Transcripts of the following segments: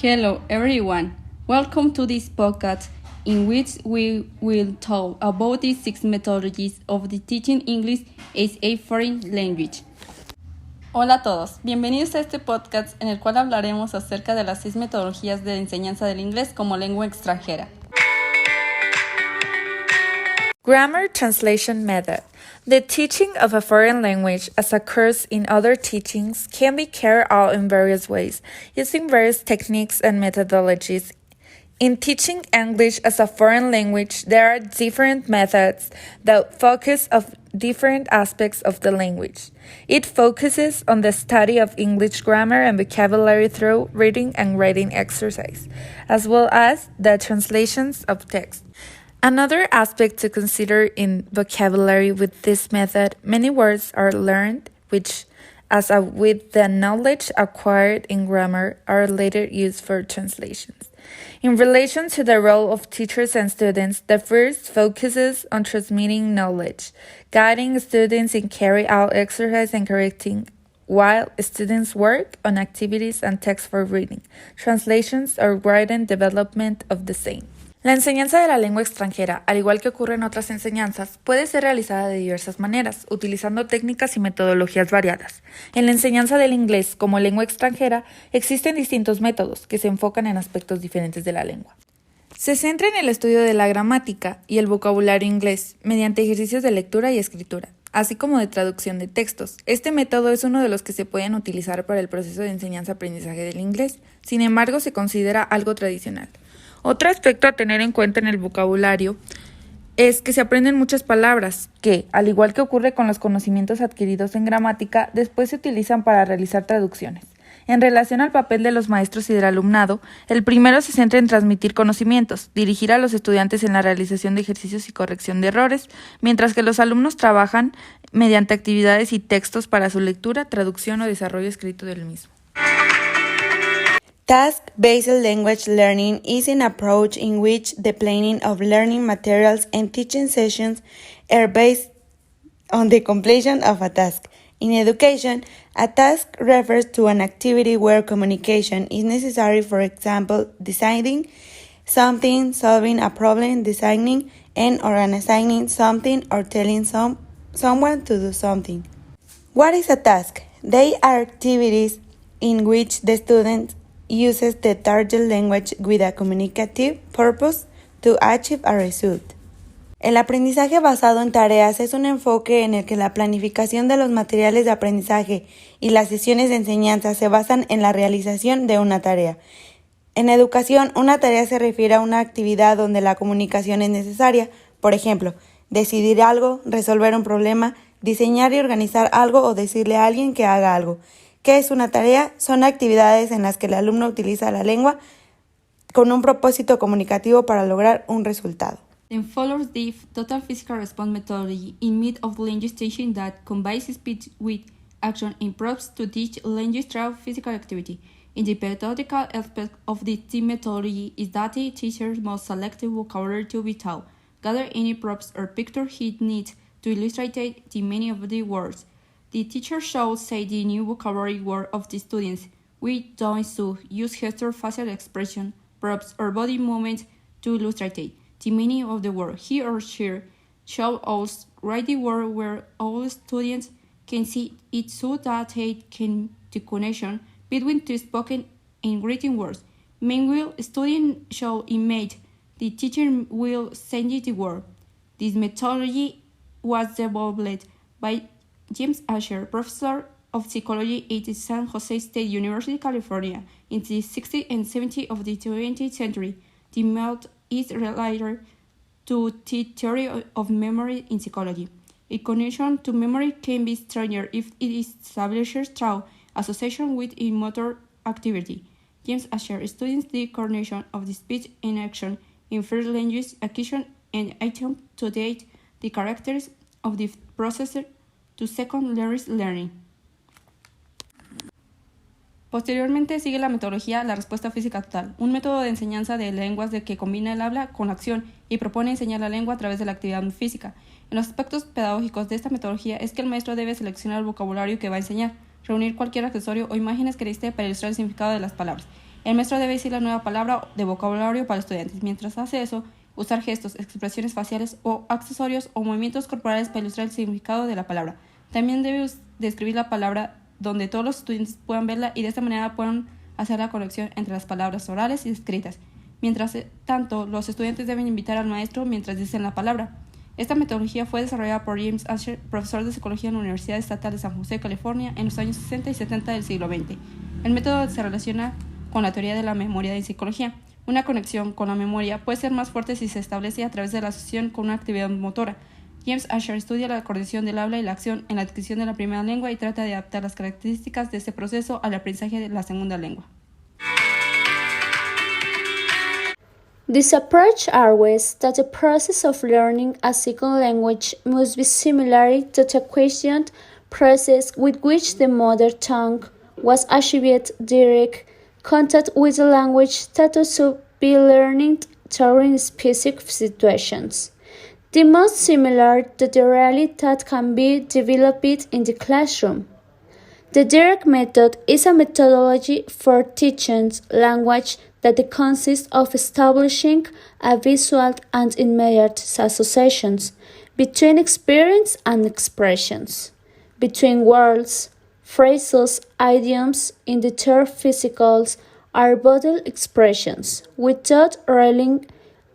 Hello everyone, welcome to this podcast in which we will talk about the 6 methodologies of the teaching English as a foreign language. Hola a todos, bienvenidos a este podcast en el cual hablaremos acerca de las 6 metodologías de enseñanza del inglés como lengua extranjera. Grammar Translation Method. The teaching of a foreign language as occurs in other teachings can be carried out in various ways, using various techniques and methodologies. In teaching English as a foreign language, there are different methods that focus on different aspects of the language. It focuses on the study of English grammar and vocabulary through reading and writing exercise, as well as the translations of text. Another aspect to consider in vocabulary with this method, many words are learned, which, with the knowledge acquired in grammar, are later used for translations. In relation to the role of teachers and students, the first focuses on transmitting knowledge, guiding students in carrying out exercise and correcting, while students work on activities and text for reading, translations, or writing development of the same. La enseñanza de la lengua extranjera, al igual que ocurre en otras enseñanzas, puede ser realizada de diversas maneras, utilizando técnicas y metodologías variadas. En la enseñanza del inglés como lengua extranjera, existen distintos métodos que se enfocan en aspectos diferentes de la lengua. Se centra en el estudio de la gramática y el vocabulario inglés, mediante ejercicios de lectura y escritura, así como de traducción de textos. Este método es uno de los que se pueden utilizar para el proceso de enseñanza-aprendizaje del inglés, sin embargo se considera algo tradicional. Otro aspecto a tener en cuenta en el vocabulario es que se aprenden muchas palabras que, al igual que ocurre con los conocimientos adquiridos en gramática, después se utilizan para realizar traducciones. En relación al papel de los maestros y del alumnado, el primero se centra en transmitir conocimientos, dirigir a los estudiantes en la realización de ejercicios y corrección de errores, mientras que los alumnos trabajan mediante actividades y textos para su lectura, traducción o desarrollo escrito del mismo. Task-based language learning is an approach in which the planning of learning materials and teaching sessions are based on the completion of a task. In education, a task refers to an activity where communication is necessary, for example, deciding something, solving a problem, designing and/or assigning something, or telling someone to do something. What is a task? They are activities in which the student uses the target language with a communicative purpose to achieve a result. El aprendizaje basado en tareas es un enfoque en el que la planificación de los materiales de aprendizaje y las sesiones de enseñanza se basan en la realización de una tarea. En educación, una tarea se refiere a una actividad donde la comunicación es necesaria, por ejemplo, decidir algo, resolver un problema, diseñar y organizar algo o decirle a alguien que haga algo. ¿Qué es una tarea? Son actividades en las que el alumno utiliza la lengua con un propósito comunicativo para lograr un resultado. Then follows the total physical response methodology in mid of language teaching that combines speech with action and prompts to teach language through physical activity. In the pedagogical aspect of the team methodology is that the teacher must select the vocabulary to be taught, gather any props or pictures he needs to illustrate the meaning of the words. The teacher should say the new vocabulary word of the students. We don't use gesture, facial expression, props, or body movements to illustrate the meaning of the word. He or she should also write the word where all students can see it so that they can the connection between the spoken and written words. Meanwhile, students should image. The teacher will send you the word. This methodology was developed by James Asher, professor of psychology at San Jose State University, California, in the 60s and 70s of the 20th century. The method is related to the theory of memory in psychology. A connection to memory can be stronger if it is established through association with a motor activity. James Asher studies the coordination of the speech and action in first language acquisition and attempts to date the characters of the processor to second language learning. Posteriormente sigue la metodología la respuesta física total, un método de enseñanza de lenguas que combina el habla con la acción y propone enseñar la lengua a través de la actividad física. En los aspectos pedagógicos de esta metodología es que el maestro debe seleccionar el vocabulario que va a enseñar, reunir cualquier accesorio o imágenes que necesite para ilustrar el significado de las palabras, El maestro debe decir la nueva palabra de vocabulario para los estudiantes. Mientras hace eso, usar gestos, expresiones faciales o accesorios o movimientos corporales para ilustrar el significado de la palabra. También debe describir la palabra donde todos los estudiantes puedan verla y de esta manera puedan hacer la conexión entre las palabras orales y escritas. Mientras tanto, los estudiantes deben invitar al maestro mientras dicen la palabra. Esta metodología fue desarrollada por James Asher, profesor de psicología en la Universidad Estatal de San José, California, en los años 60 y 70 del siglo XX. El método se relaciona con la teoría de la memoria de psicología. Una conexión con la memoria puede ser más fuerte si se establece a través de la asociación con una actividad motora. James Asher estudia la coordinación del habla y la acción en la adquisición de la primera lengua y trata de adaptar las características de este proceso al aprendizaje de la segunda lengua. This approach argues that the process of learning a second language must be similar to the questioned process with which the mother tongue was achieved direct contact with the language that should be learned during specific situations. The most similar to the reality that can be developed in the classroom. The direct method is a methodology for teaching language that consists of establishing a visual and immediate associations between experience and expressions, between words, phrases, idioms, in the third physicals or bodily expressions, without relying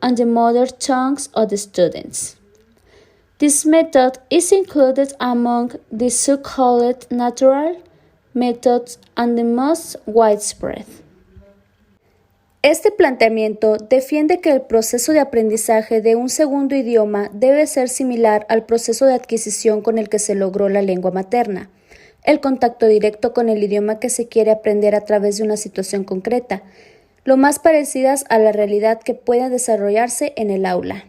on the mother tongues of the students. This method is included among the so-called natural methods and the most widespread. Este planteamiento defiende que el proceso de aprendizaje de un segundo idioma debe ser similar al proceso de adquisición con el que se logró la lengua materna, el contacto directo con el idioma que se quiere aprender a través de una situación concreta, lo más parecidas a la realidad que pueda desarrollarse en el aula.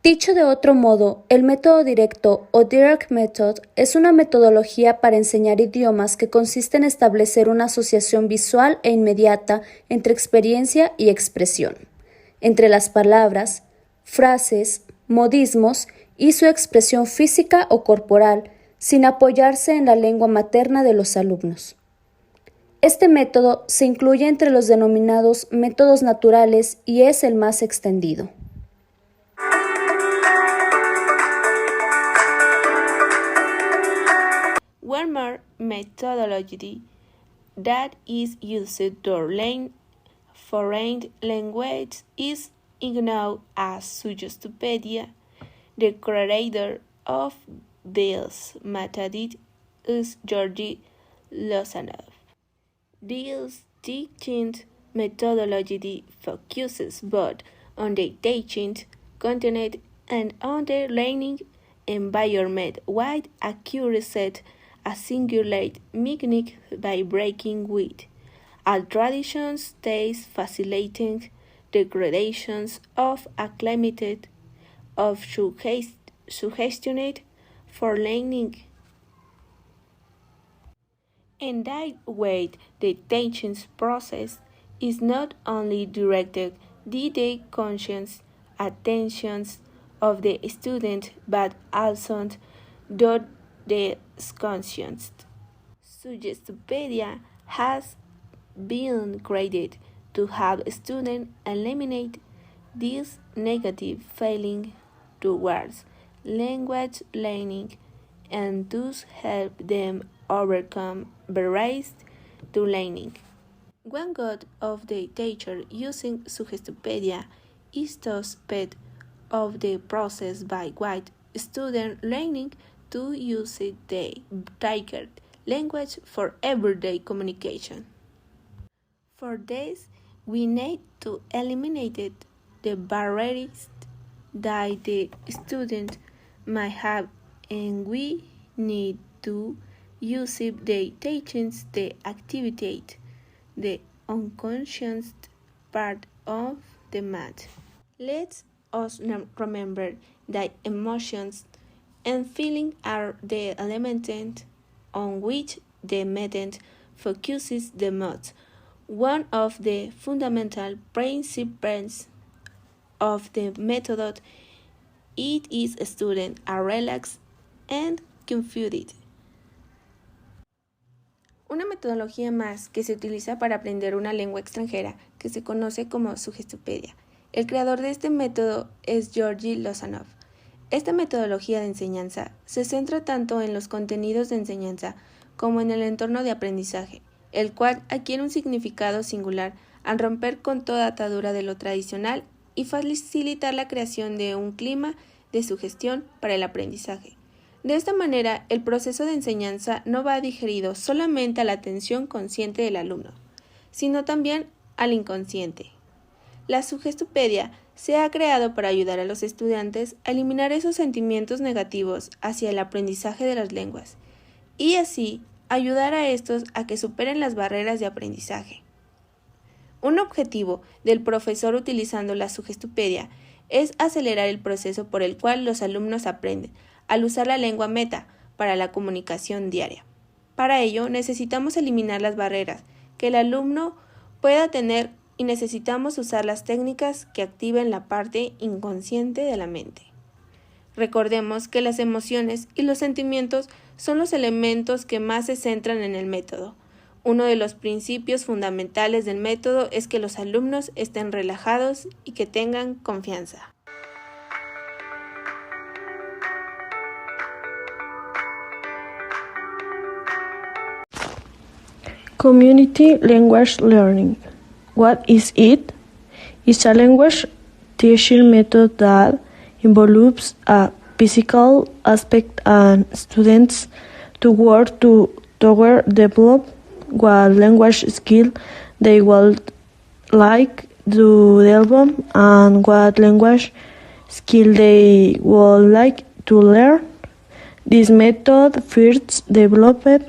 Dicho de otro modo, el método directo o direct method es una metodología para enseñar idiomas que consiste en establecer una asociación visual e inmediata entre experiencia y expresión, entre las palabras, frases, modismos y su expresión física o corporal, sin apoyarse en la lengua materna de los alumnos. Este método se incluye entre los denominados métodos naturales y es el más extendido. One more methodology that is used to learn foreign language is known as Suggestopedia. The creator of this method is Georgi Lozanov. This teaching methodology focuses both on the teaching content and on the learning environment with accuracy, a singular meaning by breaking with all traditions, thus facilitating the gradations of acclimated, of suggestioned for learning. In that way, the teaching process is not only directed to the conscious attentions of the student, but also to the conscious. Suggestopedia has been created to help students eliminate this negative feeling towards language learning and thus help them overcome barriers to learning. One goal of the teacher using Suggestopedia is to speed up the process by which students learning to use the target language for everyday communication. For this, we need to eliminate the barriers that the student might have, and we need to use the teachings to activate the unconscious part of the math. Let us remember that emotions and feelings are the elements on which the method focuses the most. One of the fundamental principles of the method it is students are relaxed and confused. Una metodología más que se utiliza para aprender una lengua extranjera, que se conoce como sugestopedia. El creador de este método es Yarely. Esta metodología de enseñanza se centra tanto en los contenidos de enseñanza como en el entorno de aprendizaje, el cual adquiere un significado singular al romper con toda atadura de lo tradicional y facilitar la creación de un clima de sugestión para el aprendizaje. De esta manera, el proceso de enseñanza no va dirigido solamente a la atención consciente del alumno, sino también al inconsciente. La sugestopedia se ha creado para ayudar a los estudiantes a eliminar esos sentimientos negativos hacia el aprendizaje de las lenguas y así ayudar a estos a que superen las barreras de aprendizaje. Un objetivo del profesor utilizando la sugestopedia es acelerar el proceso por el cual los alumnos aprenden al usar la lengua meta para la comunicación diaria. Para ello necesitamos eliminar las barreras que el alumno pueda tener y necesitamos usar las técnicas que activen la parte inconsciente de la mente. Recordemos que las emociones y los sentimientos son los elementos que más se centran en el método. Uno de los principios fundamentales del método es que los alumnos estén relajados y que tengan confianza. Community language learning. What is it? It's a language teaching method that involves a physical aspect and students to work toward develop what language skill they would like to develop and what language skill they would like to learn. This method first developed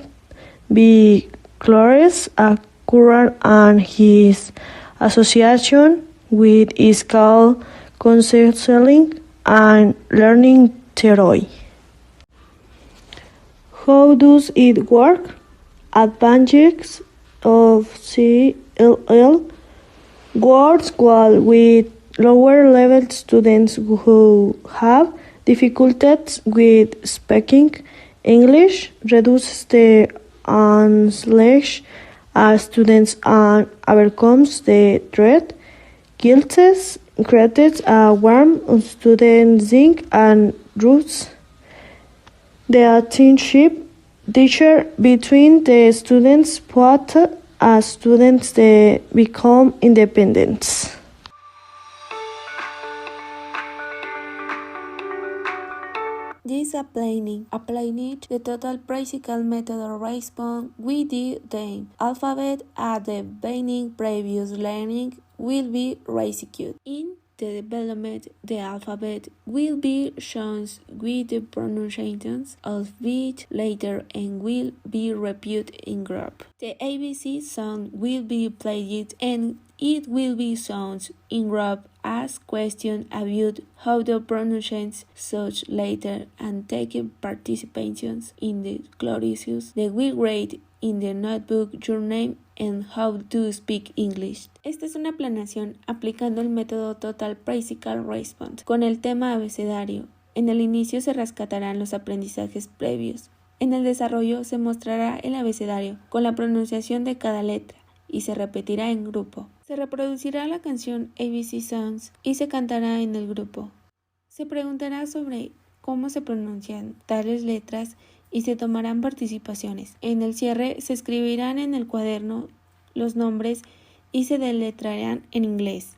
by Cortes, a current and his association with is called counseling and learning theory. How does it work? Advantages of CLL works well with lower level students who have difficulties with speaking English, reduces the anxiety as students and overcomes the dread, guilts, creates a warm student and roots the attention teacher between the students but as students they become independent. This applying the total practical method response with the alphabet at the beginning previous learning will be resecuted. In the development, the alphabet will be shown with the pronunciations of each letter and will be repeated in group. The ABC song will be played and it will be shown in group as questions about how to pronounce such letter and taking participations in the glorious. They will write in the notebook your name and how to speak English. Esta es una planeación aplicando el método Total Practical Response con el tema abecedario. En el inicio se rescatarán los aprendizajes previos. En el desarrollo se mostrará el abecedario con la pronunciación de cada letra y se repetirá en grupo. Se reproducirá la canción ABC Songs y se cantará en el grupo. Se preguntará sobre cómo se pronuncian tales letras y se tomarán participaciones. En el cierre se escribirán en el cuaderno los nombres y se deletrarán en inglés.